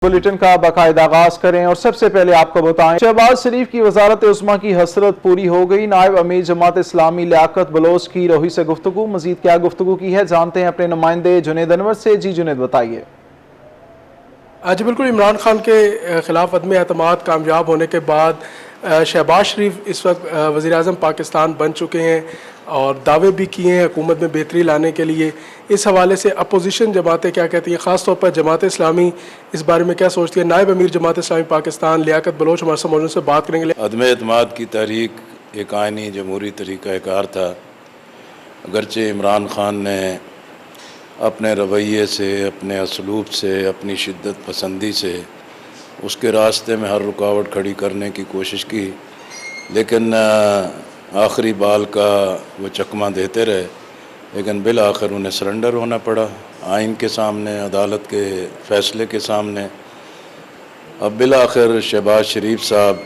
Bulletin का बाकायदा आगाज करें और सबसे पहले आपको बताएं, शहबाज शरीफ की वजारत उस्मा की हसरत पूरी हो गई। नायब अमीर जमात इस्लामी लियाकत बलोच की रोही से गुफ्तगू। मजीद क्या गुफ्तगू की है जानते हैं अपने नुमाइंदे जुनेद अनवर से। जी जुनेद बताइए। जी बिल्कुल, इमरान खान के खिलाफ अदम एतमाद कामयाब होने के बाद शहबाज शरीफ इस वक्त वज़ीर आज़म पाकिस्तान बन चुके हैं और दावे भी किए हैं हुकूमत में बेहतरी लाने के लिए। इस हवाले से अपोजिशन जमातें क्या कहती हैं, ख़ास तौर पर जमात इस्लामी इस बारे में क्या सोचती है? नायब अमीर जमात इस्लामी पाकिस्तान लियाकत बलोच हमारे साथ मौजूद से बात करेंगे। अदम एतमाद की तहरीक एक आइनी जमहूरी तरीक़ाकार था। अगरचे इमरान खान ने अपने रवैये से, अपने असलूब से, अपनी शिद्दत पसंदी से उसके रास्ते में हर रुकावट खड़ी करने की कोशिश की, लेकिन आखिरी बाल का वो चकमा देते रहे, लेकिन बिल आखिर उन्हें सरेंडर होना पड़ा आइन के सामने, अदालत के फ़ैसले के सामने। अब बिल आखिर शहबाज शरीफ साहब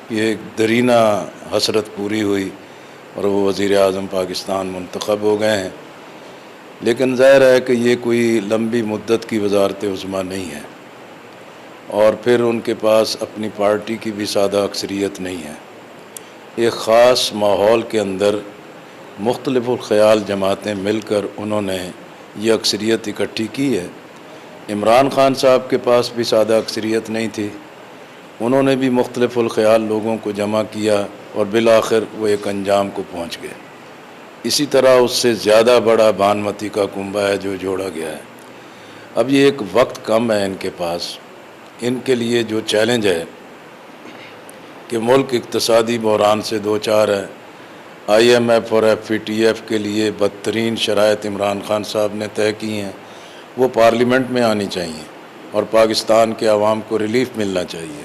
की एक दरीना हसरत पूरी हुई और वो वज़ीर आज़म पाकिस्तान मुंतखब हो गए हैं। लेकिन ज़ाहिर है कि ये कोई लंबी मुद्दत की वज़ारत उज़्मा नहीं है और फिर उनके पास अपनी पार्टी की भी सादा अक्सरियत नहीं है। एक ख़ास माहौल के अंदर मुख्तलिफ़ुल ख़याल जमातें मिलकर उन्होंने ये अक्सरियत इकट्ठी की है। इमरान खान साहब के पास भी सादा अक्सरियत नहीं थी, उन्होंने भी मुख्तलिफ़ुल ख़याल लोगों को जमा किया और बिल आखिर वो एक अंजाम को पहुँच गए। इसी तरह उससे ज़्यादा बड़ा बानमती का कुंभा है जो जोड़ा गया है। अब ये एक वक्त कम है इनके पास। इनके लिए जो चैलेंज है कि मुल्क इक़्तिसादी बहरान से दो चार है, IMF और FATF के लिए बदतरीन शराइत इमरान खान साहब ने तय की हैं, वो पार्लियामेंट में आनी चाहिए और पाकिस्तान के अवाम को रिलीफ मिलना चाहिए।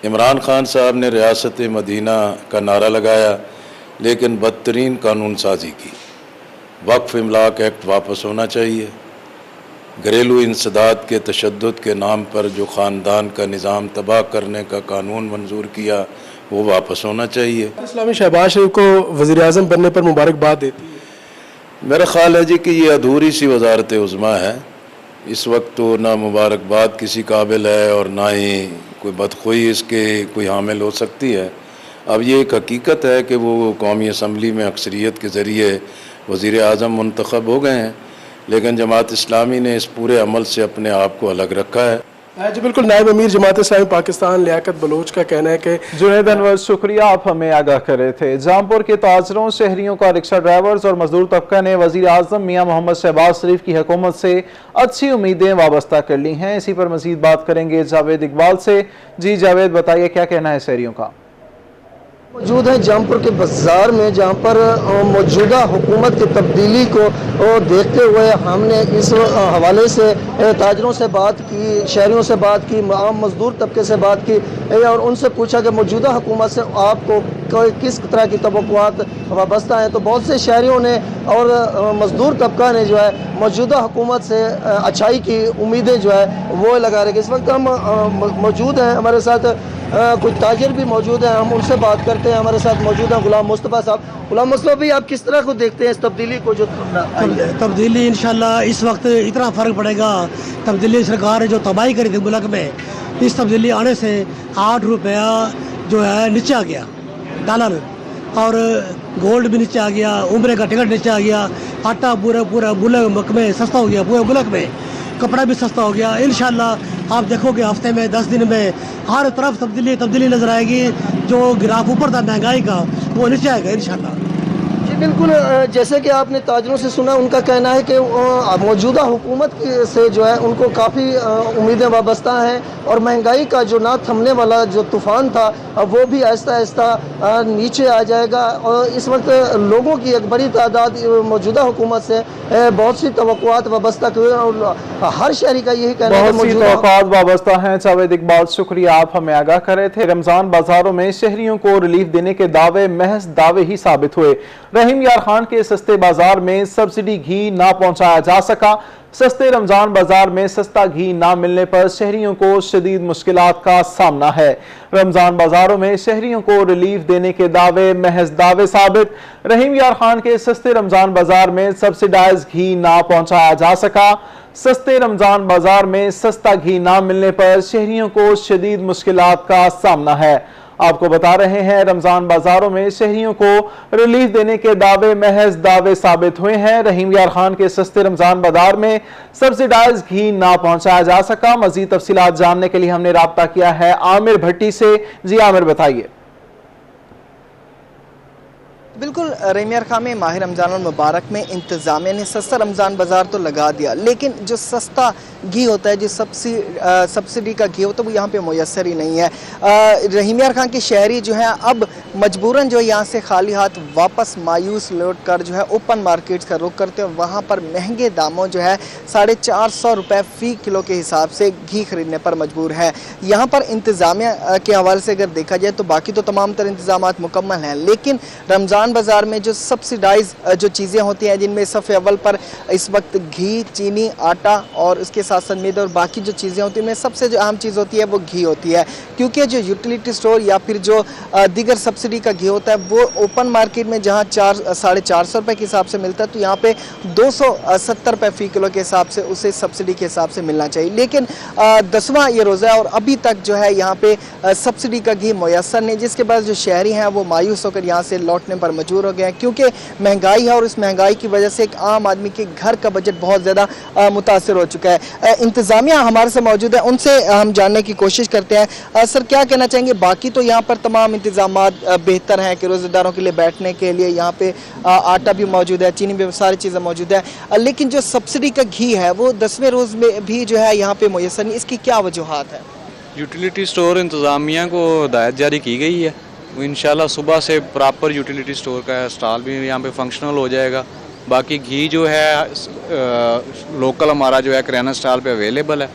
इमरान खान साहब ने रियासत मदीना का नारा लगाया, लेकिन बदतरीन कानून साजी की। वक्फ इमलाक एक्ट वापस होना चाहिए। घरेलू इंसदाद के तशद्दुद के नाम पर जो ख़ानदान का निज़ाम तबाह करने का कानून मंजूर किया वो वापस होना चाहिए। इस्लामी शहबाज शरीफ को वज़ीर आज़म बनने पर मुबारकबाद देती है। मेरा ख़्याल है जी कि ये अधूरी सी वज़ारत उज़्मा है। इस वक्त तो ना मुबारकबाद किसी काबिल है और ना ही कोई बदख़ुई इसके कोई हामिल हो सकती है। अब ये एक हकीकत है कि वो कौमी असम्बली में अक्सरियत के ज़रिए वज़ीर आज़म मुंतखब हो गए हैं, लेकिन जमात इस्लामी ने इस पूरे अमल से अपने आप को अलग रखा है। जी बिल्कुल, नायब अमीर जमात इस्लामी पाकिस्तान लियाकत बलोच का कहना है कि जुनेद अनवर शुक्रिया, आप हमें आगाह कर रहे थे। जामपुर के ताजरों, शहरियों का रिक्शा ड्राइवर्स और मजदूर तबका ने वज़ीर आज़म मियाँ मोहम्मद शहबाज शरीफ की हुकूमत से अच्छी उम्मीदें वाबस्ता कर ली हैं। इसी पर मजीद बात करेंगे जावेद इकबाल से। जी जावेद बताइए, क्या कहना है शहरियों का? मौजूद है जामपुर के बाज़ार में, जहाँ पर मौजूदा हुकूमत की तब्दीली को देखते हुए हमने इस हवाले से ताजरों से बात की, शहरियों से बात की, आम मजदूर तबके से बात की और उनसे पूछा कि मौजूदा हुकूमत से आपको किस तरह की तवक्कुआत वाबस्ता हैं। तो बहुत से शहरियों ने और मजदूर तबका ने जो है मौजूदा हुकूमत से अच्छाई की उम्मीदें जो है वो लगा रहे। इस वक्त हम मौजूद हैं, हमारे साथ कुछ ताजिर भी मौजूद हैं, हम उनसे बात करते हैं। हमारे साथ मौजूद हैं गुलाम मुस्तफ़ा साहब। गुलाम मुस्तफ़ा भाई, आप किस तरह को देखते हैं इस तब्दीली को? जो तब्दीली इंशाल्लाह इस वक्त इतना फ़र्क पड़ेगा। तब्दीली सरकार ने जो तबाही करी थी मुल्क में, इस तब्दीली आने से 8 रुपया जो है नीचे आ गया डॉलर, और गोल्ड भी नीचे आ गया, उम्र का टिकट नीचे आ गया, आटा पूरा मुल्क में सस्ता हो गया, पूरे मुल्क में कपड़ा भी सस्ता हो गया। इंशाल्लाह आप देखोगे हफ्ते में 10 दिन में हर तरफ तब्दीली नज़र आएगी। जो ग्राफ ऊपर था महंगाई का वो नीचे आएगा इंशाल्लाह। जी बिल्कुल, जैसे कि आपने ताजरों से सुना, उनका कहना है कि मौजूदा हुकूमत से जो है उनको काफ़ी उम्मीदें वाबस्ता हैं और महंगाई का जो ना थमने वाला जो तूफ़ान था वो भी आहिस्ता आहिस्ता नीचे आ जाएगा। और इस वक्त लोगों की एक बड़ी तादाद मौजूदा हुकूमत से बहुत सी तवक्कुआत वाबस्ता हुए और हर शहरी का यही कहना है। बहुत सी तवक्कुआत वाबस्ता हैं। जावेद इकबाल शुक्रिया, आप हमें आगाह कर रहे थे। रमज़ान बाजारों में शहरियों को रिलीफ देने के दावे महज दावे ही साबित हुए। रहीम यार खान के सस्ते बाजार में सब्सिडी घी ना पहुंचाया जा सका। सस्ते रमजान बाजार में सस्ता घी ना मिलने पर शहरियों को शदीद मुश्किलात का सामना है। रमजान बाजारों में शहरियों को रिलीफ देने के दावे महज दावे साबित। रहीम यार खान के सस्ते रमजान बाजार में सब्सिडाइज घी ना पहुंचाया जा सका। सस्ते रमजान बाजार में सस्ता घी ना मिलने पर शहरियों को शदीद मुश्किलात का सामना है। आपको बता रहे हैं, रमजान बाजारों में शहरियों को रिलीफ देने के दावे महज दावे साबित हुए हैं। रहीम यार खान के सस्ते रमजान बाजार में सब्सिडाइज घी ना पहुंचाया जा सका। मजीद तफसीलात जानने के लिए हमने राब्ता किया है आमिर भट्टी से। जी आमिर, बताइए। बिल्कुल, रहीम यार खान में माह रमज़ान मुबारक में इंतज़ामिया ने सस्ता रमज़ान बाज़ार तो लगा दिया, लेकिन जो सस्ता घी होता है, जो सब्सिडी का घी होता है, वो यहाँ पे मुयस्सर ही नहीं है। रहीम यार खान के शहरी जो हैं अब मजबूरन जो यहाँ से खाली हाथ वापस मायूस लौट कर जो है ओपन मार्केट्स का रुख करते हैं। वहाँ पर महंगे दामों जो है 450 रुपये फ़ी किलो के हिसाब से घी खरीदने पर मजबूर है। यहाँ पर इंतज़ामिया के हवाले से अगर देखा जाए तो बाकी तो तमाम तर इंतज़ामात मुकम्मल हैं, लेकिन रमज़ान बाजार में जो सब्सिडाइज जो चीज़ें होती हैं, जिनमें सफ़े अव्वल पर इस वक्त घी, चीनी, आटा और इसके साथ साथ मैदा और बाकी जो चीज़ें होती हैं, उनमें सबसे जो अहम चीज़ होती है वो घी होती है। क्योंकि जो यूटिलिटी स्टोर या फिर जो दीगर सब्सिडी का घी होता है वो ओपन मार्केट में जहाँ 450 रुपये के हिसाब से मिलता है, तो यहाँ पे 270 रुपये फ़ी किलो के हिसाब से उसे सब्सिडी के हिसाब से मिलना चाहिए। लेकिन 10वां ये रोज़ा है और अभी तक जो है यहाँ पे सब्सिडी का घी मुयस्सर नहीं, जिसके बाद जो शहरी हैं वो मायूस होकर यहाँ से लौटने पर मजबूर हो गए हैं। क्योंकि महंगाई है और इस महंगाई की वजह से एक आम आदमी के घर का बजट बहुत ज़्यादा मुतासर हो चुका है। इंतज़ामिया हमारे से मौजूद है, उनसे हम जानने की कोशिश करते हैं। सर, क्या कहना चाहेंगे? बाकी तो यहाँ पर तमाम इंतज़ामात बेहतर हैं कि रोज़ेदारों के लिए बैठने के लिए यहाँ पे आटा भी मौजूद है, चीनी भी, सारी चीज़ें मौजूद है, लेकिन जो सब्सिडी का घी है वो 10वें रोज़ में भी जो है यहाँ पे मुयस्सर नहीं। इसकी क्या वजूहात है? यूटिलिटी स्टोर इंतज़ामिया को हिदायत जारी की गई है, वो इंशाल्लाह सुबह से प्रॉपर यूटिलिटी स्टोर का स्टॉल भी यहाँ पे फंक्शनल हो जाएगा। बाकी घी जो है लोकल हमारा जो है किराना स्टॉल पे अवेलेबल है।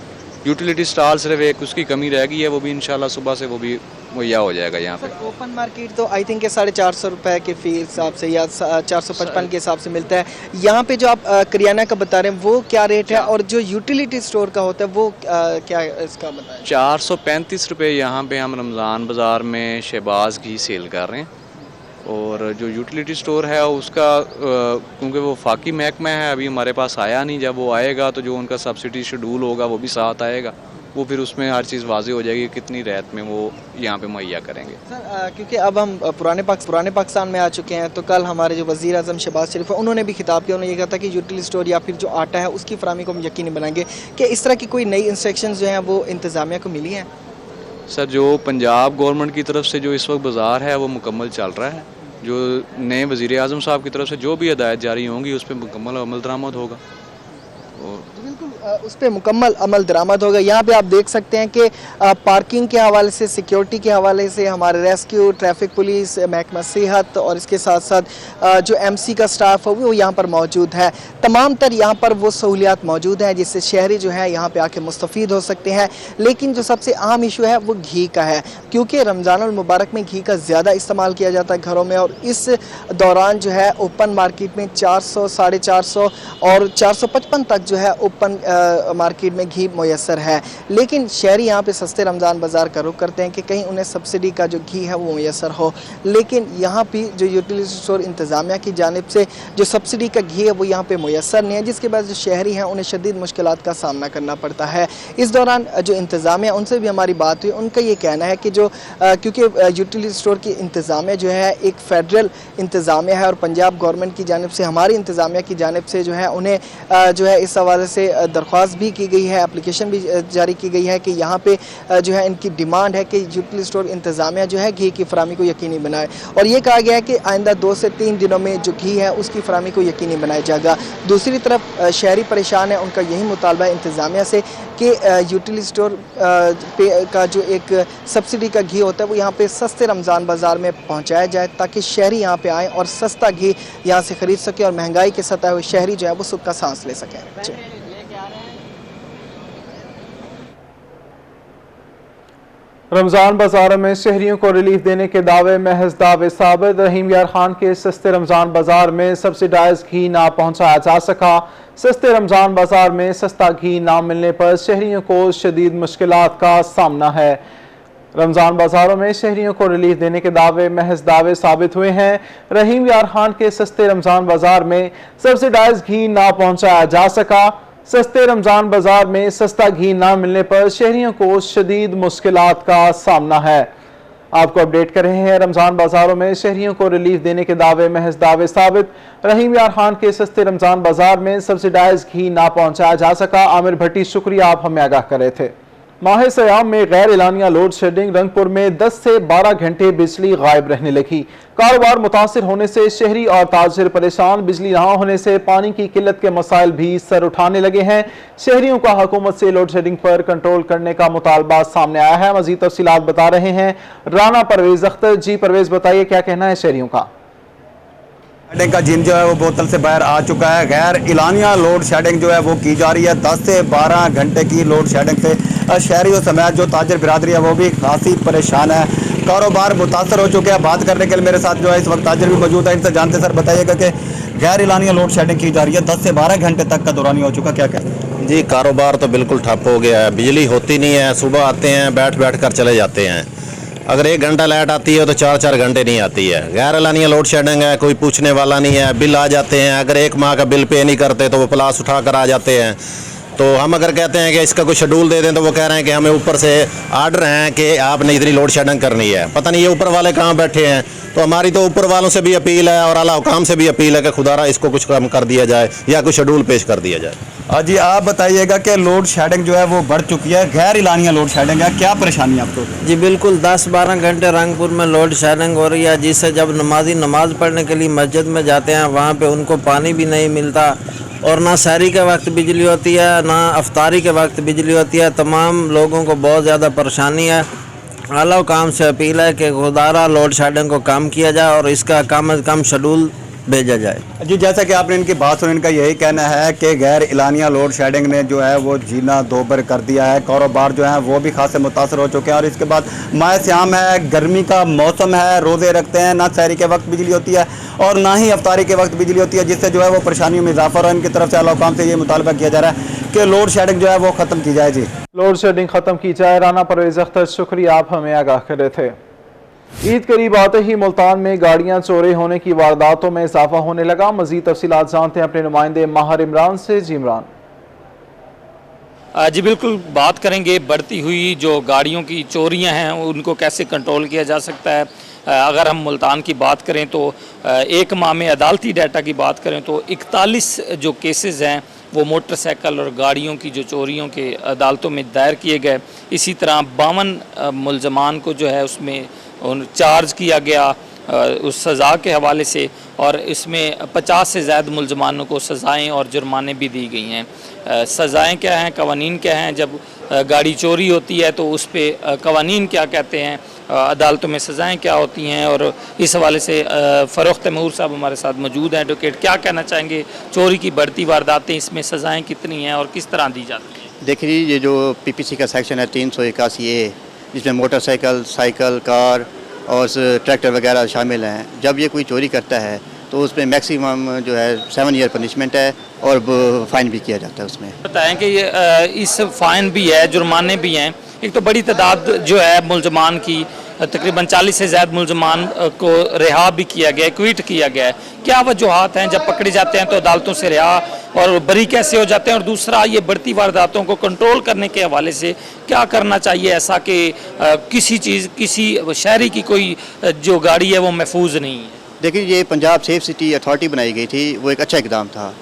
यूटिलिटी स्टॉल सिर्फ एक उसकी कमी रह गई है, वो भी इंशाल्लाह सुबह से वो भी मुहैया हो जाएगा यहाँ पे। ओपन मार्केट तो आई थिंक 450 रुपये के फी हिसाब से या 455 के हिसाब से मिलता है। यहाँ पे जो आप करियाना का बता रहे हैं वो क्या रेट है, और जो यूटिलिटी स्टोर का होता है वो क्या इसका बताएं? 435 रुपये यहाँ पे हम रमज़ान बाज़ार में शहबाज घी सेल कर रहे हैं, और जो यूटिलिटी स्टोर है उसका क्योंकि वो फाकी महकमा है, अभी हमारे पास आया नहीं। जब वो आएगा तो जो उनका सब्सिडी शेड्यूल होगा वो भी साथ आएगा, वो फिर उसमें हर चीज़ वाज़े हो जाएगी कितनी रेट में वो यहाँ पे मुहैया करेंगे। सर, क्योंकि अब हम पुराने पाकिस्तान में आ चुके हैं, तो कल हमारे जो वज़ीर आज़म शहबाज शरीफ है उन्होंने भी खिताब किया। उन्होंने ये कहा था कि यूटिलिटी स्टोर या फिर जो आटा है उसकी फराहमी को हम यकीनी बनाएंगे। कि इस तरह की कोई नई इंस्ट्रक्शंस जो हैं वो इंतज़ामिया को मिली हैं? सर, जो पंजाब गवर्नमेंट की तरफ से जो इस वक्त बाज़ार है वो मुकम्मल चल रहा है। जो नए वज़ीर आज़म साहब की तरफ से जो भी हिदायत जारी होंगी उस पर मुकम्मल अमल दरामद होगा। बिल्कुल, उस पर मुकम्मल अमल दरामद होगा। यहाँ पे आप देख सकते हैं कि पार्किंग के हवाले से, सिक्योरिटी के हवाले से हमारे रेस्क्यू, ट्रैफिक पुलिस, महकमा सेहत और इसके साथ साथ जो MC का स्टाफ है वो यहाँ पर मौजूद है। तमाम तर यहाँ पर वो सहूलियात मौजूद हैं जिससे शहरी जो है यहाँ पे आके मुस्तफ़ीद हो सकते हैं। लेकिन जो सबसे अहम इशू है वो घी का है, क्योंकि रमज़ान मुबारक में घी का ज़्यादा इस्तेमाल किया जाता है घरों में, और इस दौरान जो है ओपन मार्केट में 400, 450 और 455 तक जो है ओपन मार्केट में घी मुयस्सर है। लेकिन शहरी यहाँ पे सस्ते रमज़ान बाज़ार का रुख करते हैं कि कहीं उन्हें सब्सिडी का जो घी है वो मुयस्सर हो। लेकिन यहाँ भी जो यूटिलिटी स्टोर इंतज़ामिया की जानिब से जो सब्सिडी का घी है वो यहाँ पे मुयस्सर नहीं है, जिसके बाद जो शहरी हैं उन्हें शदीद मुश्किलात का सामना करना पड़ता है। इस दौरान जो इंतज़ामिया उनसे भी हमारी बात हुई, उनका ये कहना है कि जो क्योंकि यूटिलिटी स्टोर की इंतज़ामिया जो है एक फ़ेडरल इंतज़ामिया है, और पंजाब गवर्नमेंट की जानिब से, हमारी इंतज़ामिया की जानिब से जो है उन्हें जो है इस हवाले से दरख्वास्त भी की गई है, एप्लीकेशन भी जारी की गई है कि यहाँ पे जो है इनकी डिमांड है कि यूटिलिटी स्टोर इंतज़ामिया जो है घी की फराहमी को यकीनी बनाए, और ये कहा गया है कि आइंदा 2 से 3 दिनों में जो घी है उसकी फराहमी को यकीनी बनाया जाएगा। दूसरी तरफ शहरी परेशान है, उनका यही मुतालबा है इंतज़ामिया से कि यूटिलिटी स्टोर पे का जो एक सब्सिडी का घी होता है वो यहाँ पे सस्ते रमज़ान बाज़ार में पहुँचाया जाए, ताकि शहरी यहाँ पे आएँ और सस्ता घी यहाँ से ख़रीद सकें और महंगाई के सताए हुए शहरी जो है वो सुख का सांस ले सकें। रमजान बाजारों में शहरियों को रिलीफ देने के दावे महज दावे साबित। रहीम यार खान के सस्ते रमजान बाजार में सब्सिडाइज घी ना पहुंचाया जा सका। सस्ते रमजान बाजार में सस्ता घी ना मिलने पर शहरियों को शदीद मुश्किलात का सामना है। रमजान बाजारों में शहरियों को रिलीफ देने के दावे महज दावे साबित हुए हैं। रहीम यार खान के सस्ते रमजान बाजार में सब्सिडाइज घी ना पहुंचाया जा सका। सस्ते रमजान बाजार में सस्ता घी ना मिलने पर शहरियों को शदीद मुश्किलात का सामना है। आपको अपडेट कर रहे हैं। रमजान बाजारों में शहरियों को रिलीफ देने के दावे महज दावे साबित। रहीम यार खान के सस्ते रमजान बाजार में सब्सिडाइज घी ना पहुंचाया जा सका। आमिर भट्टी शुक्रिया, आप हमें आगाह कर रहे थे। माह सयाम में गैर एलानिया लोड शेडिंग। रंगपुर में 10 से 12 घंटे बिजली गायब रहने लगी। कारोबार मुतासिर होने से शहरी और ताजिर परेशान। बिजली ना होने से पानी की किल्लत के मसाइल भी सर उठाने लगे हैं। शहरियों का हुकूमत से लोड शेडिंग पर कंट्रोल करने का मुतालबा सामने आया है। मजीद तफसीलात बता रहे हैं राना परवेज अख्तर। जी परवेज, बताइए क्या कहना है शहरियों का? शेडिंग का जिन जो है वो बोतल से बाहर आ चुका है। गैर इलानिया लोड शेडिंग जो है वो की जा रही है। 10 से 12 घंटे की लोड शेडिंग से शहरियों समेत जो ताजिर बिरादरी है वो भी खासी परेशान है। कारोबार मुतासर हो चुके हैं। बात करने के लिए मेरे साथ जो है इस वक्त ताजिर भी मौजूद है। इनसे जानते सर बताइएगा कि गैर इलानिया लोड शेडिंग की जा रही है, 10 से 12 घंटे तक का दौरान हो चुका, क्या कहते हैं? जी, कारोबार तो बिल्कुल ठप हो गया है। बिजली होती नहीं है। सुबह आते हैं, बैठ बैठ कर चले जाते हैं। अगर 1 घंटा लाइट आती है तो 4-4 घंटे नहीं आती है। गैर एलानिया लोड शेडिंग है, कोई पूछने वाला नहीं है। बिल आ जाते हैं, अगर 1 माह का बिल पे नहीं करते तो वो प्लास उठा कर आ जाते हैं। तो हम अगर कहते हैं कि इसका कोई शेड्यूल दे दें तो वो कह रहे हैं कि हमें ऊपर से आर्डर हैं कि आपने इतनी लोड शेडिंग करनी है। पता नहीं ये ऊपर वाले कहाँ बैठे हैं। तो हमारी तो ऊपर वालों से भी अपील है और आला हुकाम से भी अपील है कि खुदारा इसको कुछ कम कर दिया जाए या कोई शेड्यूल पेश कर दिया जाए। जी, आप बताइएगा कि लोड शेडिंग जो है वो बढ़ चुकी है, गैर इलानिया लोड शेडिंग है, क्या परेशानी है आपको? जी बिल्कुल, 10-12 घंटे रंगपुर में लोड शेडिंग हो रही है, जिससे जब नमाजी नमाज पढ़ने के लिए मस्जिद में जाते हैं वहाँ पे उनको पानी भी नहीं मिलता और ना सहरी के वक्त बिजली होती है, ना अफ्तारी के वक्त बिजली होती है। तमाम लोगों को बहुत ज़्यादा परेशानी है। आला हुकाम से अपील है कि खुदारा लोड शेडिंग को कम किया जाए और इसका कम से कम शेड्यूल भेजा जाए। जी, जैसा कि आपने इनकी बात सुनी, इनका यही कहना है कि गैर इलानिया लोड शेडिंग ने जो है वो जीना दोबर कर दिया है। कारोबार जो है वो भी खासे मुतासर हो चुके हैं और इसके बाद माह सयाम है, गर्मी का मौसम है, रोज़े रखते हैं, ना सहरी के वक्त बिजली होती है और ना ही अफ्तारी के वक्त बिजली होती है, जिससे जो है वो परेशानियों में इजाफा हो रहा है। इनकी तरफ से आला हुकाम से ये मुतालबा किया जा रहा है कि लोड शेडिंग जो है वो ख़त्म की जाए। जी, लोड शेडिंग खत्म की जाए। राना परवेज अख्तर शुक्रिया, आप हमें आगाह कर रहे थे। ईद करीब आते ही मुल्तान में गाड़ियां चोरी होने की वारदातों में इजाफा होने लगा। मजीद तफसीलात जानते हैं अपने नुमाइंदे माहिर इमरान से। जी इमरान। जी बिल्कुल, बात करेंगे बढ़ती हुई जो गाड़ियों की चोरियां हैं उनको कैसे कंट्रोल किया जा सकता है। अगर हम मुल्तान की बात करें तो 1 माह में अदालती डाटा की बात करें तो 41 जो केसेस हैं वो मोटरसाइकिल और गाड़ियों की जो चोरियों के अदालतों में दायर किए गए। इसी तरह 52 मुलजमान को जो है उसमें चार्ज किया गया उस सज़ा के हवाले से और इसमें 50 से ज़्यादा मुलजमानों को सज़ाएँ और जुर्माने भी दी गई हैं। सज़ाएँ क्या हैं, कवानीन क्या हैं, जब गाड़ी चोरी होती है तो उस पर कवानीन क्या कहते हैं, अदालतों में सज़ाएँ क्या होती हैं, और इस हवाले से फ़रोख्त तैमूर साहब हमारे साथ मौजूद हैं। एडवोकेट, क्या कहना चाहेंगे, चोरी की बढ़ती वारदातें, इसमें सज़ाएँ कितनी हैं और किस तरह दी जाती हैं? देखिए, ये जो PPC का सेक्शन है 381A, जिसमें मोटरसाइकिल, साइकिल, कार और ट्रैक्टर वगैरह शामिल हैं, जब ये कोई चोरी करता है तो उसमें मैक्सिमम जो है 7 ईयर पनिशमेंट है और फ़ाइन भी किया जाता है। उसमें बताएं कि ये इस फ़ाइन भी है, जुर्माने भी हैं। एक तो बड़ी तादाद जो है मुलजमान की, तकरीबन 40 से ज़्यादा मुलजमान को रिहा भी किया गया है, क्विट किया गया है। क्या वजूहात हैं, जब पकड़े जाते हैं तो अदालतों से रिहा और बरी कैसे हो जाते हैं? और दूसरा, ये बढ़ती वारदातों को कंट्रोल करने के हवाले से क्या करना चाहिए ऐसा कि किसी शहरी की कोई जो गाड़ी है वो महफूज नहीं है? देखिए, ये पंजाब सेफ सिटी अथॉरिटी बनाई गई थी, वो एक अच्छा इकदाम था।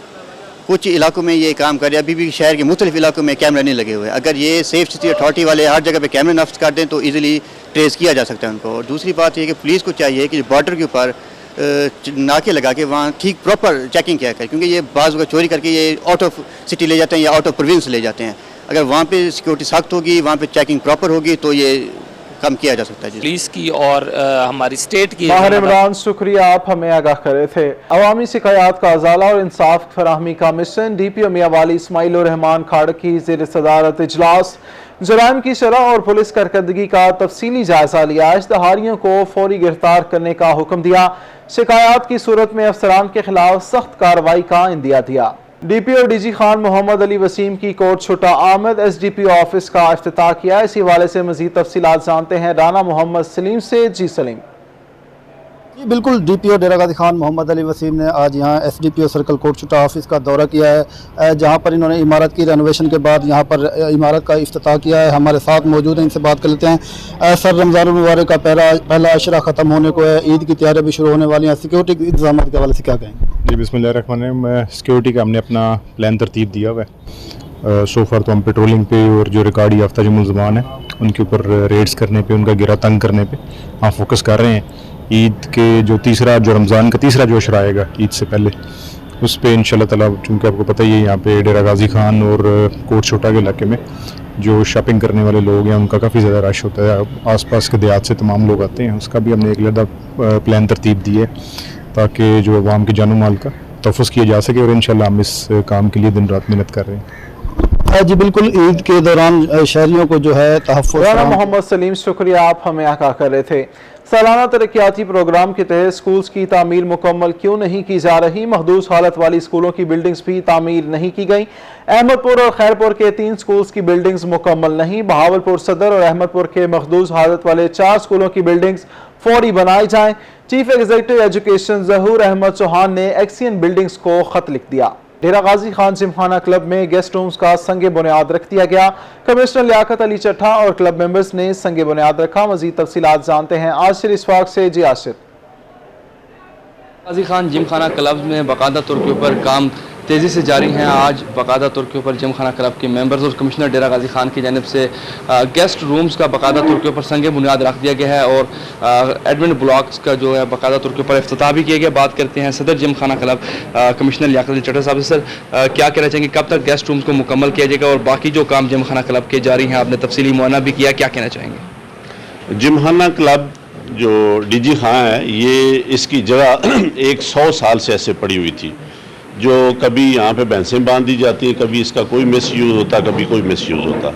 कुछ इलाकों में ये काम कर रहे हैं, अभी भी शहर के मुख्तलिफ इलाकों में कैमरे नहीं लगे हुए। अगर ये सेफ सिटी अथॉरिटी वाले हर जगह पे कैमरे नफ्ज कर दें तो इजीली ट्रेस किया जा सकता है उनको। और दूसरी बात ये कि पुलिस को चाहिए कि बॉर्डर के ऊपर नाके लगा के वहाँ ठीक प्रॉपर चेकिंग किया करें, क्योंकि ये बाज़ को चोरी करके ये आउट ऑफ सिटी ले जाते हैं या आउट ऑफ प्रोविंस ले जाते हैं। अगर वहाँ पे सिक्योरिटी सख्त होगी, वहाँ पे चेकिंग प्रॉपर होगी तो ये कम किया जा सकता है। पुलिस की और हमारी स्टेट की। माहिर इमरान, शुक्रिया, आप हमें आगाह कर रहे थे। अवामी शिकायत का अजाला और इंसाफ फराहमी का मिशन। DPO मियां वाली इस्माइल रहमान खाड़क की ज़ेर सदारत इजलास। जराइम की शरह और पुलिस कारकर्दगी का तफसीली जायजा लिया। इश्तहारियों को फौरी गिरफ्तार करने का हुक्म दिया। शिकायत की सूरत में अफसरान के खिलाफ सख्त कार्रवाई का इंदिया दिया। DPO DG खान मोहम्मद अली वसीम की कोट छोटा आमद SDPO ऑफिस का इफ्तिताह किया। इसी हवाले से मजीद तफसीलात जानते हैं राना मोहम्मद सलीम से। जी सलीम। जी बिल्कुल, डीपीओ डेरा गाजी खान मोहम्मद अली वसीम ने आज यहाँ एसडीपीओ सर्कल कोटशुटा ऑफिस का दौरा किया है, जहाँ पर इन्होंने इमारत की रेनोवेशन के बाद यहाँ पर इमारत का इफ्तिताह किया है। हमारे साथ मौजूद हैं, इनसे बात कर लेते हैं। सर, रमज़ान मुबारक का पहला अशरा ख़त्म होने को है, ईद की तैयारियाँ भी शुरू होने वाली हैं, सिक्योरिटी के इंतजाम के हवाले से क्या कहेंगे? जी बिस्मिल्लाहिर्रहमानिर्रहीम। सिक्योरिटी का हमने अपना प्लान तरतीब दिया हुआ है। सो फार तो हम पेट्रोलिंग पे और जो रिकॉर्ड याफ्ता जो मुलजमान हैं उनके ऊपर रेड्स करने पे, उनका गिरा तंग करने पे हम फोकस कर रहे हैं। ईद के जो रमज़ान का तीसरा जो अशरा आएगा ईद से पहले, उस पर इंशाल्लाह ताला, चूँकि आपको पता ही है यहाँ पे डेरा गाजी खान और कोटशुटा के इलाके में जो शॉपिंग करने वाले लोग हैं उनका काफ़ी ज़्यादा रश होता है। आसपास के देहात से तमाम लोग आते हैं, उसका भी हमने एक अलग प्लान तरतीब दी है ताकि जो अवाम के जानो माल का तहफ़्फ़ुज़ किया जा सके, और इंशाल्लाह हम इस काम के लिए दिन रात मेहनत कर रहे हैं। जी बिल्कुल, ईद के दौरान शहरियों को जो है तहफ़्फ़ुज़। मोहम्मद सलीम, शुक्रिया, आप हमें आगाह कर रहे थे। सालाना तरक्याती प्रोग्राम के तहत स्कूल्स की तामीर मुकम्मल क्यों नहीं की जा रही? महदूद हालत वाली स्कूलों की बिल्डिंग्स भी तामीर नहीं की गई। अहमदपुर और खैरपुर के 3 स्कूल्स की बिल्डिंग्स मुकम्मल नहीं। बहावलपुर सदर और अहमदपुर के महदूद हालत वाले 4 स्कूलों की बिल्डिंग्स फौरी बनाई जाएं। चीफ एग्जीक्यूटिव एजुकेशन ज़हूर अहमद चौहान ने एक्सियन बिल्डिंग्स को खत लिख दिया। डेरा गाजी खान जिमखाना क्लब में गेस्ट रूम्स का संगे बुनियाद रख दिया गया। कमिश्नर लियाकत अली चट्ठा और क्लब मेंबर्स ने संगे बुनियाद रखा। मजीद तफसीलात जानते हैं आशिर इस्फाक से। जी आशिर। गाजी खान जिमखाना क्लब में बाकायदा तौर के ऊपर काम तेज़ी से जारी हैं। आज बाकायदा तौर के ऊपर जिमखाना क्लब के मेंबर्स और कमिश्नर डेरा गाजी खान की जानिब से गेस्ट रूम्स का बाकायदा तौर के ऊपर संगे बुनियाद रख दिया गया है और एडमिन ब्लॉक्स का जो है बाकायदा तौर के ऊपर इफ्तिताह भी किया गया। बात करते हैं सदर जिमखाना क्लब कमिश्नर लियाकत अली चट्टा साहब से। सर, क्या कहना चाहेंगे, कब तक गेस्ट रूम्स को मुकम्मल किया जाएगा और बाकी जो काम जिमखाना क्लब के जारी हैं, आपने तफसीली मुआयना भी किया, क्या कहना चाहेंगे? जिमखाना क्लब जो डीजी खां है, ये इसकी जगह 100 साल से ऐसे पड़ी हुई थी, जो कभी यहाँ पे भैंसें बांध दी जाती हैं, कभी इसका कोई मिसयूज़ होता, कभी कोई मिसयूज़ होता।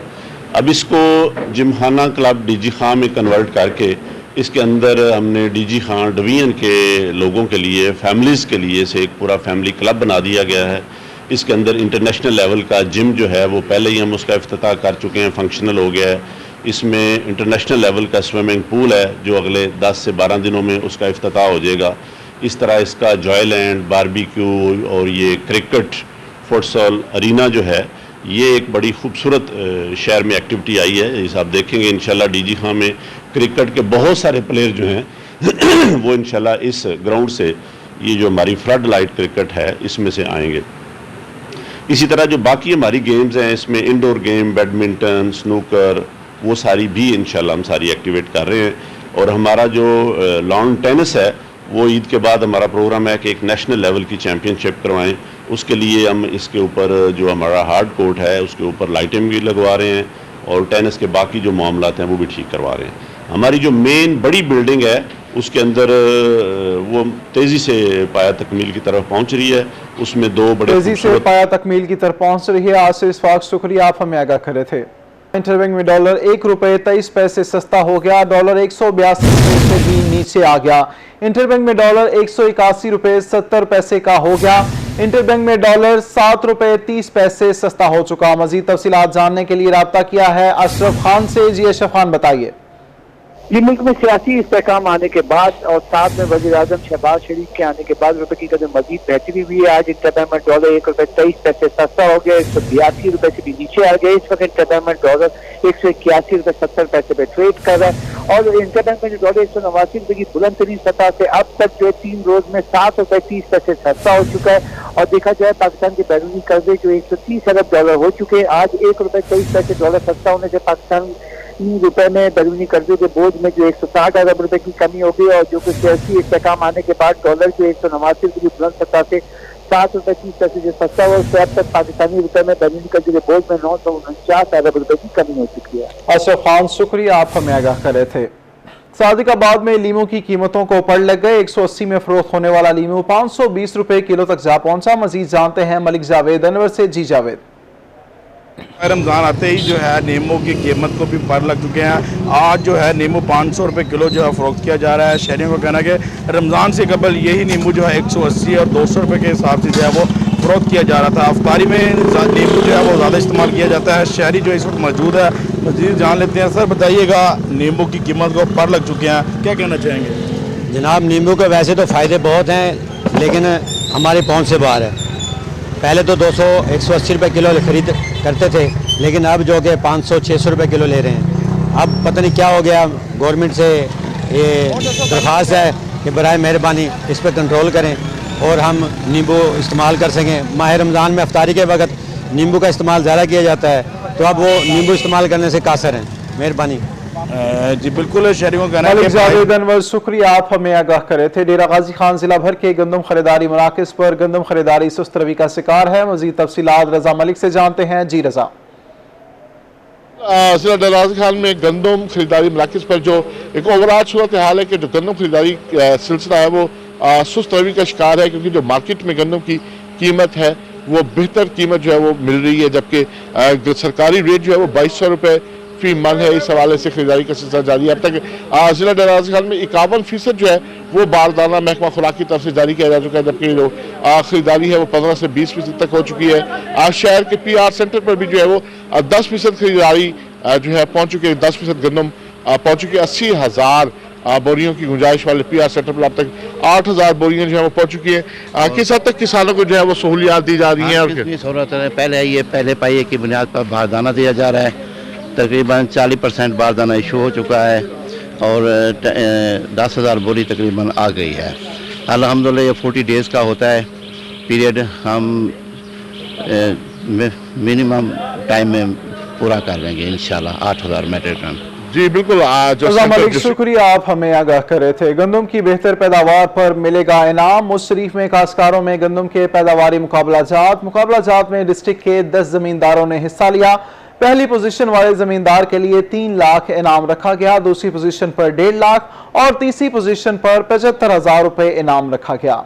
अब इसको जिमखाना क्लब डीजी खां में कन्वर्ट करके इसके अंदर हमने डीजी खां डिवीजन के लोगों के लिए, फैमिलीज़ के लिए से एक पूरा फैमिली क्लब बना दिया गया है। इसके अंदर इंटरनेशनल लेवल का जिम जो है वो पहले ही हम उसका इफ्तिताह कर चुके हैं, फंक्शनल हो गया है। इसमें इंटरनेशनल लेवल का स्विमिंग पूल है जो अगले 10 से 12 दिनों में उसका इफ्तिताह हो जाएगा। इस तरह इसका जॉयलैंड, बारबेक्यू और ये क्रिकेट फुटसॉल अरीना जो है, ये एक बड़ी खूबसूरत शहर में एक्टिविटी आई है। इस आप देखेंगे इंशाल्लाह डीजी खां में क्रिकेट के बहुत सारे प्लेयर जो हैं वो इंशाल्लाह इस ग्राउंड से, ये जो हमारी फ्लड लाइट क्रिकेट है, इसमें से आएंगे। इसी तरह जो बाकी हमारी गेम्स हैं, इसमें इंडोर गेम, बैडमिंटन, स्नूकर, वो सारी भी इंशाल्लाह हम सारी एक्टिवेट कर रहे हैं। और हमारा जो लॉन टेनिस है, वो ईद के बाद हमारा प्रोग्राम है कि एक नेशनल लेवल की चैम्पियनशिप करवाएं। उसके लिए हम इसके ऊपर जो हमारा हार्ड कोर्ट है उसके ऊपर लाइटें भी लगवा रहे हैं और टेनिस के बाकी जो मामलात हैं वो भी ठीक करवा रहे हैं। हमारी जो मेन बड़ी बिल्डिंग है उसके अंदर वो तेज़ी से पाया तकमील की तरफ पहुंच रही है। उसमें 2 बड़े तेज़ी से पाया तकमील की तरफ पहुंच रही है। आसिर इस्फाक, शुक्रिया, आप हमें आगाह कर रहे थे। इंटरबैंक में डॉलर 1 रुपये 23 पैसे सस्ता हो गया। डॉलर 182 रुपये से भी नीचे आ गया। इंटरबैंक में डॉलर 181 रुपये 70 पैसे का हो गया। इंटरबैंक में डॉलर 7 रुपये 30 पैसे सस्ता हो चुका। मजीद तफसीलात जानने के लिए राब्ता किया है अशरफ खान से। जी अशरफ खान, बताइए। ये मुल्क में सियासी इस्तेहकाम आने के बाद और साथ में वज़ीर आज़म शहबाज शरीफ के आने के बाद रुपए की कदर मजीद बेहतरी हुई है। आज इंटरबैंक में डॉलर 1 रुपये 23 पैसे सस्ता हो गया, 182 रुपये से भी नीचे आ गया। इस वक्त इंटरबैंक में डॉलर 181 रुपये 70 पैसे पे ट्रेड कर रहा है और इंटरबैंक में जो डॉलर 189 रुपये की बुलंद तरीन सतह से अब तक जो 3 रोज में 7 रुपये 30 पैसे सस्ता हो चुका है। और देखा जाए पाकिस्तान के बैरूनी कर्जे जो 130 अरब डॉलर हो चुके हैं, आज 1 रुपये 23 पैसे डॉलर सस्ता होने से पाकिस्तान रुपए में बैरूनी कर्जे के बोझ में जो 160 अरब रुपए की कमी हो गई और जो कि सियासी इस्तेहकाम आने के बाद डॉलर जो 189 रुपये की बुलंद सतह से 7 रुपये 30 पैसे जो सस्ता हुआ, उससे अब तक पाकिस्तानी रुपए में बैरूनी कर्जे के बोझ में 949 अरब रुपए की कमी हो चुकी है। अशरफ खान, शुक्रिया, आप हमें आगाह कर रहे थे। सादिकाबाद में लीमू की कीमतों को पड़ लग गए। 180 में फरोख्त होने वाला लीमू 520 रुपये किलो तक जा पहुंचा। मजीद जानते हैं मलिक जावेद अनवर से। जी जावेद। रमज़ान आते ही जो है नींबू की कीमत को भी पर लग चुके हैं। आज जो है नींबू 500 रुपये किलो जो है फ़रोख्त किया जा रहा है। शहरियों को कहना है कि रमज़ान से कबल यही नींबू जो है 180 और 200 रुपये के हिसाब से जो है वो फ़रोख्त किया जा रहा था। अफ्तारी में नींबू जो है वो ज़्यादा इस्तेमाल किया जाता है। शहरी जो इस वक्त मौजूद है, मज़ीद जान लेते हैं। सर, बताइएगा, नींबू की कीमत को पर लग चुके हैं, क्या कहना चाहेंगे? जनाब नींबू के वैसे तो फ़ायदे बहुत हैं, लेकिन हमारे पहुंच से बाहर है। पहले तो 200-180 रुपये किलो खरीद करते थे, लेकिन अब जो कि 500-600 रुपये किलो ले रहे हैं। अब पता नहीं क्या हो गया, गवर्नमेंट से ये दरख्वास्त है कि बराए मेहरबानी इस पर कंट्रोल करें और हम नींबू इस्तेमाल कर सकें। माह रमज़ान में अफ्तारी के वक्त नींबू का इस्तेमाल ज़्यादा किया जाता है, तो अब वो नींबू इस्तेमाल करने से कासर हैं। मेहरबानी। जी बिल्कुल, शहरियों का मलिक जावेद अनवर, शुक्रिया, आप हमें आगाह करे थे। डेरा गाजी खान जिला भर के गंदम खरीदारी मराकज़ पर गंदम खरीदारी सुस्त रवि का शिकार है। मज़ीद तफसीलात रजा मलिक से जानते हैं। जी रजा। जिला डेरा गाजी खान में गंदम खरीदारी मराकज़ पर जो एक ओवरऑल सूरत हाल है कि जो गंदम खरीदारी सिलसिला है वो सुस्त रवि का शिकार है, क्योंकि जो मार्केट में गंदम की कीमत है वो बेहतर कीमत जो है वो मिल रही है, जबकि सरकारी रेट जो है वो 2200 रुपये फी मन है। इस हवाले से खरीदारी का सिलसिला जारी है। अब तक जिला डेरा गाजी खान में 51% जो है वो बारदाना महकमा खुराक की तरफ से जारी किया जा चुका है, जबकि जो खरीदारी है वो 15 से 20% तक हो चुकी है। आज शहर के PR सेंटर पर भी जो है वो 10% खरीदारी जो है पहुँच चुकी है। 10% गंदम पहुँच चुकी है। 80,000 बोरियों की गुंजाइश वाले PR सेंटर पर अब तक 8,000 बोरियां जो है वो पहुँच चुकी है। किस हद तक किसानों को जो है वो सहूलियात दी जा रही हैं? और सहूलत है, पहले पाइए की बुनियाद पर बारदाना दिया जा रहा है। तकरीबन 40% बारदाना इशू हो चुका है और 10,000 बोरी तकरीबन आ गई है। अल्हम्दुलिल्लाह ये 40 डेज़ का होता है पीरियड, हम मिनिमम टाइम में पूरा कर लेंगे इंशाल्लाह 8,000 मेट्रिक टन। जी बिल्कुल। मलिक शुक्रिया, आप हमें आगाह करे थे। गंदम की बेहतर पैदावार पर मिलेगा इनाम। मुशरीफ में काश्तकारों में गंदम के पैदावारी मुकाबला में डिस्ट्रिक्ट के 10 जमींदारों ने हिस्सा लिया। पहली पोजीशन वाले जमींदार के लिए 3 लाख इनाम रखा गया, दूसरी पोजीशन पर 1.5 लाख और तीसरी पोजीशन पर 75,000 रुपए इनाम रखा गया।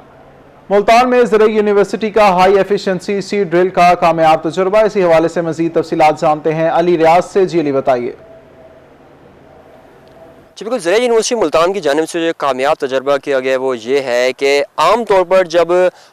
मुल्तान में ज़राई यूनिवर्सिटी का हाई एफिशिएंसी सीड ड्रिल का कामयाब तजुर्बा। इसी हवाले से मजीद तफसीलात जानते हैं अली रियाज से। जी अली बताइए। बिल्कुल, ज़राई यूनिवर्सिटी मुल्तान की जानिब से जो कामयाब तजर्बा किया गया है वो ये है कि आम तौर पर जब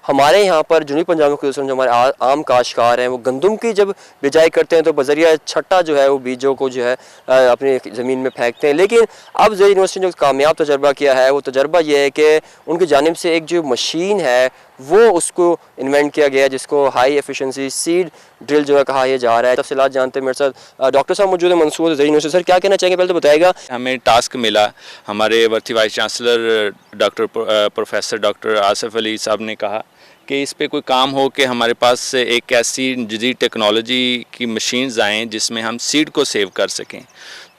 हमारे यहाँ पर जुनूबी पंजाब में जो हमारे आम काश्तकार हैं वो गंदम की जब बिजाई करते हैं तो बजरिया छट्टा जो है वो बीजों को जो है अपनी ज़मीन में फेंकते हैं। लेकिन अब ज़राई यूनिवर्सिटी ने जो कामयाब तजर्बा किया है वो तजर्बा ये है कि उनकी जानिब से एक जो मशीन है वो उसको इन्वेंट किया गया, जिसको हाई एफिशिएंसी सीड ड्रिल जो है कहा यह जा रहा है। तफसीलात जानते हैं, मेरे साथ डॉक्टर साहब मौजूद है मंसूर ज़राई यूनिवर्सिटी। सर क्या कहना चाहेंगे, पहले तो बताएगा। हमें टास्क मिला, हमारे वर्ती vice chancellor professor doctor Asif Ali साहब ने कहा कि इस पे कोई काम हो कि हमारे पास एक ऐसी जदीद टेक्नोलॉजी की मशीन्स आएँ जिसमें हम सीड को सेव कर सकें।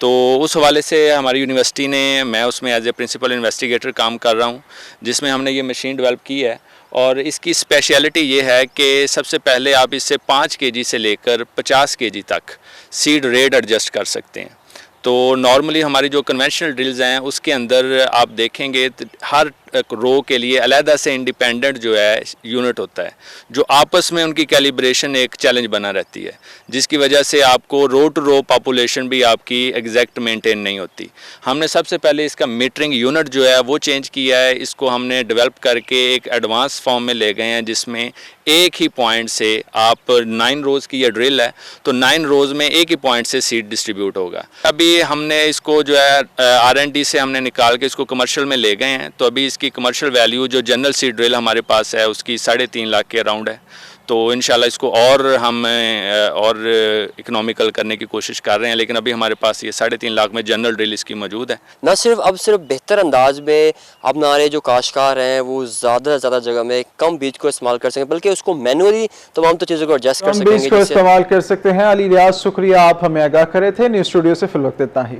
तो उस हवाले से हमारी यूनिवर्सिटी ने, मैं उसमें एज ए प्रिंसिपल इन्वेस्टिगेटर काम कर रहा हूँ, जिसमें हमने ये मशीन डेवलप की है। और इसकी स्पेशलिटी ये है कि सबसे पहले आप इससे 5 kg से लेकर 50 kg तक सीड रेट एडजस्ट कर सकते हैं। तो नॉर्मली हमारी जो कन्वेंशनल ड्रिल्स हैं उसके अंदर आप देखेंगे तो हर रो के लिए अलहदा से इंडिपेंडेंट जो है यूनिट होता है, जो आपस में उनकी कैलिब्रेशन एक चैलेंज बना रहती है, जिसकी वजह से आपको रो टू रो पॉपुलेशन भी आपकी एग्जैक्ट मेंटेन नहीं होती। हमने सबसे पहले इसका मीटरिंग यूनिट जो है वो चेंज किया है। इसको हमने डेवलप करके एक एडवांस फॉर्म में ले गए हैं, जिसमें एक ही पॉइंट से आप 9 रोज़ की ये ड्रिल है तो 9 रोज़ में एक ही पॉइंट से सीड डिस्ट्रीब्यूट होगा। अभी हमने इसको जो है R&D से हमने निकाल के इसको कमर्शियल में ले गए हैं। तो अभी इसकी कमर्शियल वैल्यू जो जनरल सीड ड्रिल हमारे पास है उसकी 3.5 लाख के अराउंड है। तो इंशाल्लाह इसको और हम और इकोनॉमिकल करने की कोशिश कर रहे हैं, लेकिन अभी हमारे पास ये 3.5 लाख में जनरल ड्रिल इसकी मौजूद है। न सिर्फ अब सिर्फ बेहतर अंदाज में अब हमारे जो काश्तकार हैं वो ज़्यादा से ज़्यादा जगह में कम बीज को इस्तेमाल कर सकें, बल्कि उसको मैनुअली तमाम तो चीज़ों को एडजस्ट कर सकेंगे, बीज को इस्तेमाल कर सकते हैं। अली रियाज शुक्रिया, आप हमें आगाह करे थे। न्यूज़ स्टूडियो से फिल वक्त इतना ही।